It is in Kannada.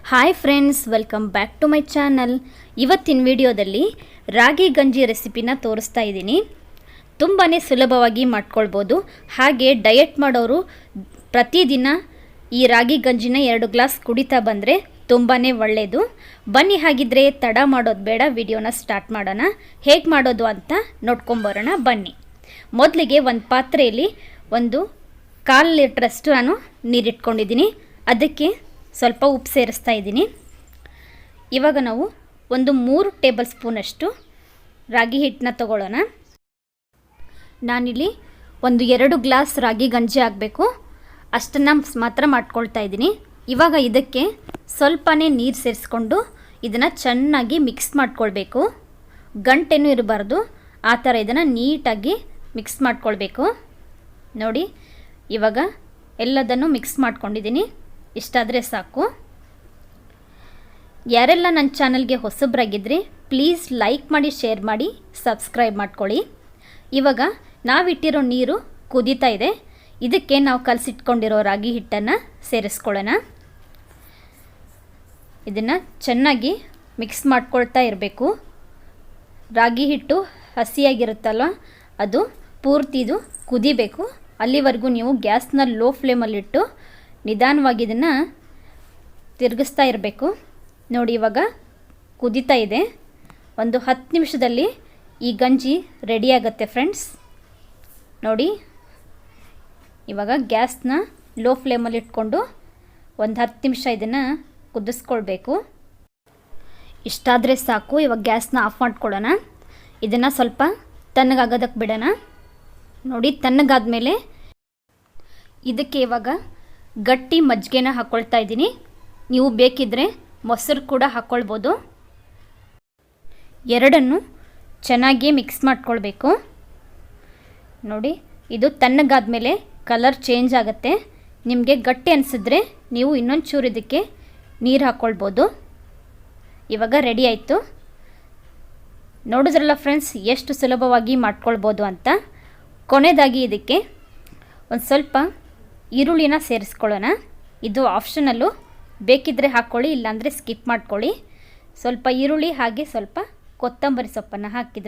Hi friends, welcome back to my channel. ಇವತ್ತಿನ ವಿಡಿಯೋದಲ್ಲಿ ರಾಗಿ ಗಂಜಿ ರೆಸಿಪಿನ ತೋರಿಸ್ತಾ ಇದ್ದೀನಿ. ತುಂಬಾ ಸುಲಭವಾಗಿ ಮಾಡ್ಕೊಳ್ಬೋದು. ಹಾಗೆ ಡಯಟ್ ಮಾಡೋರು ಪ್ರತಿದಿನ ಈ ರಾಗಿ ಗಂಜಿನ 2 ಗ್ಲಾಸ್ ಕುಡಿತಾ ಬಂದರೆ ತುಂಬಾ ಒಳ್ಳೆಯದು. ಬನ್ನಿ, ಹಾಗಿದ್ರೆ ತಡ ಮಾಡೋದು ಬೇಡ, ವಿಡಿಯೋನ ಸ್ಟಾರ್ಟ್ ಮಾಡೋಣ. ಹೇಗೆ ಮಾಡೋದು ಅಂತ ನೋಡ್ಕೊಂಬರೋಣ ಬನ್ನಿ. ಮೊದಲಿಗೆ ಒಂದು ಪಾತ್ರೆಯಲ್ಲಿ 1/4 ಲೀಟ್ರಷ್ಟು ನಾನು ನೀರಿಟ್ಕೊಂಡಿದ್ದೀನಿ. ಅದಕ್ಕೆ ಸ್ವಲ್ಪ ಉಪ್ಪು ಸೇರಿಸ್ತಾ ಇದ್ದೀನಿ. ಇವಾಗ ನಾವು 3 ಟೇಬಲ್ ಸ್ಪೂನಷ್ಟು ರಾಗಿ ಹಿಟ್ಟನ್ನ ತಗೊಳ್ಳೋಣ. ನಾನಿಲ್ಲಿ 2 ಗ್ಲಾಸ್ ರಾಗಿ ಗಂಜಿ ಆಗಬೇಕು ಅಷ್ಟನ್ನು ಮಾತ್ರ ಮಾಡ್ಕೊಳ್ತಾ ಇದ್ದೀನಿ. ಇವಾಗ ಇದಕ್ಕೆ ಸ್ವಲ್ಪನೇ ನೀರು ಸೇರಿಸ್ಕೊಂಡು ಇದನ್ನು ಚೆನ್ನಾಗಿ ಮಿಕ್ಸ್ ಮಾಡ್ಕೊಳ್ಬೇಕು. ಗಂಟೆನೂ ಇರಬಾರ್ದು, ಆ ಥರ ಇದನ್ನು ನೀಟಾಗಿ ಮಿಕ್ಸ್ ಮಾಡ್ಕೊಳ್ಬೇಕು. ನೋಡಿ, ಇವಾಗ ಎಲ್ಲದನ್ನು ಮಿಕ್ಸ್ ಮಾಡ್ಕೊಂಡಿದ್ದೀನಿ. ಇಷ್ಟಾದರೆ ಸಾಕು. ಯಾರೆಲ್ಲ ನನ್ನ ಚಾನಲ್ಗೆ ಹೊಸಬ್ರಾಗಿದ್ದರೆ ಪ್ಲೀಸ್ ಲೈಕ್ ಮಾಡಿ, ಶೇರ್ ಮಾಡಿ, ಸಬ್ಸ್ಕ್ರೈಬ್ ಮಾಡ್ಕೊಳ್ಳಿ. ಇವಾಗ ನಾವಿಟ್ಟಿರೋ ನೀರು ಕುದೀತಾ ಇದೆ. ಇದಕ್ಕೆ ನಾವು ಕಲಸಿಟ್ಕೊಂಡಿರೋ ರಾಗಿ ಹಿಟ್ಟನ್ನು ಸೇರಿಸ್ಕೊಳ್ಳೋಣ. ಇದನ್ನು ಚೆನ್ನಾಗಿ ಮಿಕ್ಸ್ ಮಾಡ್ಕೊಳ್ತಾ ಇರಬೇಕು. ರಾಗಿ ಹಿಟ್ಟು ಹಸಿಯಾಗಿರುತ್ತಲ್ವ, ಅದು ಪೂರ್ತಿದು ಕುದಿಬೇಕು. ಅಲ್ಲಿವರೆಗೂ ನೀವು ಗ್ಯಾಸ್ನ ಲೋ ಫ್ಲೇಮಲ್ಲಿಟ್ಟು ನಿಧಾನವಾಗಿ ಇದನ್ನು ತಿರುಗಿಸ್ತಾ ಇರಬೇಕು. ನೋಡಿ, ಇವಾಗ ಕುದೀತಾ ಇದೆ. 10 ನಿಮಿಷದಲ್ಲಿ ಈ ಗಂಜಿ ರೆಡಿಯಾಗತ್ತೆ ಫ್ರೆಂಡ್ಸ್. ನೋಡಿ, ಇವಾಗ ಗ್ಯಾಸ್ನ ಲೋ ಫ್ಲೇಮಲ್ಲಿ ಇಟ್ಕೊಂಡು 10 ನಿಮಿಷ ಇದನ್ನು ಕುದಿಸ್ಕೊಳ್ಬೇಕು. ಇಷ್ಟಾದರೆ ಸಾಕು. ಇವಾಗ ಗ್ಯಾಸ್ನ ಆಫ್ ಮಾಡ್ಕೊಳ್ಳೋಣ. ಇದನ್ನು ಸ್ವಲ್ಪ ತಣ್ಣಗಾಗೋದಕ್ಕೆ ಬಿಡೋಣ. ನೋಡಿ, ತಣ್ಣಗಾದ್ಮೇಲೆ ಇದಕ್ಕೆ ಇವಾಗ ಗಟ್ಟಿ ಮಜ್ಜಿಗೆನ ಹಾಕ್ಕೊಳ್ತಾ ಇದ್ದೀನಿ. ನೀವು ಬೇಕಿದ್ದರೆ ಮೊಸರು ಕೂಡ ಹಾಕ್ಕೊಳ್ಬೋದು. ಎರಡನ್ನು ಚೆನ್ನಾಗಿ ಮಿಕ್ಸ್ ಮಾಡ್ಕೊಳ್ಬೇಕು. ನೋಡಿ, ಇದು ತಣ್ಣಗಾದ್ಮೇಲೆ ಕಲರ್ ಚೇಂಜ್ ಆಗುತ್ತೆ. ನಿಮಗೆ ಗಟ್ಟಿ ಅನಿಸಿದ್ರೆ ನೀವು ಇನ್ನೊಂದು ಚೂರು ಇದಕ್ಕೆ ನೀರು ಹಾಕ್ಕೊಳ್ಬೋದು. ಇವಾಗ ರೆಡಿ ಆಯಿತು. ನೋಡಿದ್ರಲ್ಲ ಫ್ರೆಂಡ್ಸ್, ಎಷ್ಟು ಸುಲಭವಾಗಿ ಮಾಡ್ಕೊಳ್ಬೋದು ಅಂತ. ಕೊನೆಯದಾಗಿ ಇದಕ್ಕೆ ಒಂದು ಸ್ವಲ್ಪ ಈರುಳ್ಳಿನ ಸೇರಿಸ್ಕೊಳ್ಳೋಣ. ಇದು ಆಪ್ಷನಲ್ಲು, ಬೇಕಿದ್ದರೆ ಹಾಕ್ಕೊಳ್ಳಿ, ಇಲ್ಲಾಂದರೆ ಸ್ಕಿಪ್ ಮಾಡ್ಕೊಳ್ಳಿ. ಸ್ವಲ್ಪ ಈರುಳ್ಳಿ ಹಾಗೆ ಸ್ವಲ್ಪ ಕೊತ್ತಂಬರಿ ಸೊಪ್ಪನ್ನು ಹಾಕಿದರೆ